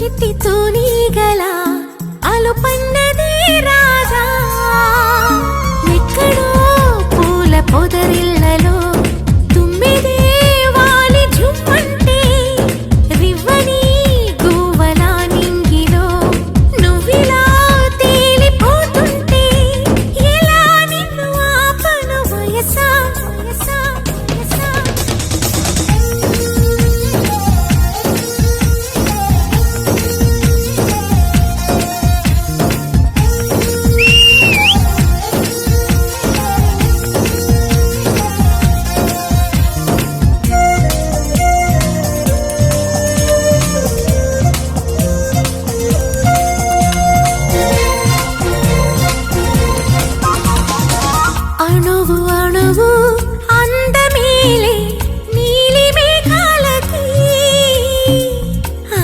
చిట్టి తూనీగల అలుపన్నదే రాజా ఎక్కడో పూల పొదరిళ్లలో తుమ్మిదే వాలి ఝుమ్మంటే రివ్వని గువ్వలా నింగిలో నువ్విలా తేలిపోతుంటే ఎలా నిన్ను ఆపను వయసా వయసా వయసా అణువు అణువు అందమేలే నీలి మేఘాలకి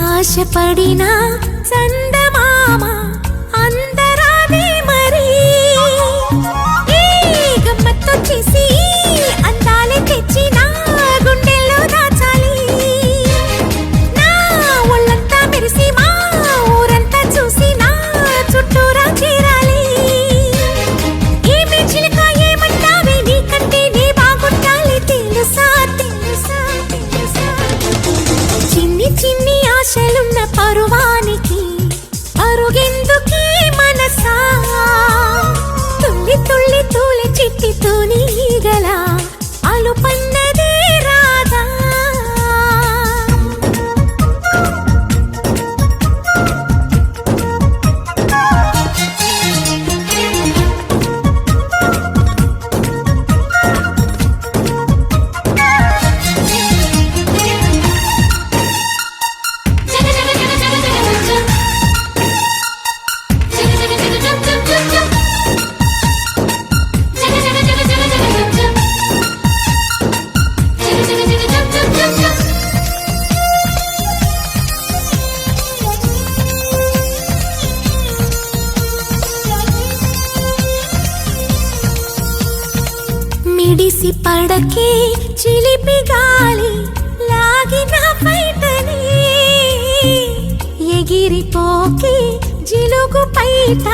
ఆశపడిన చందమామ అందరాదే మరి ఏ గమ్మత్తొచ్చేసి అందాలే తెచ్చి నా గుండెల్లో దాచాలి నా ఒళ్ళంతా మెరిసి మా ఊరంతా చూసి నా చుట్టూరా చేరాలి ఏమి చిలక ఏమంటావే నీకంటే నే బాగుండాలి తెలుసా తెలుసా తెలుసా చిన్ని చిన్ని ఆశలున్న పరువానికి అరుగెందుకే మనసా తుల్లి తుల్లి తూలి చిట్టి తూనీగల అలుపన్నదే రాధా మిడిసి పడకే చిలిపి గాలి లాగిన బయటనే ఎగిరిపోకే జిలుగు పైట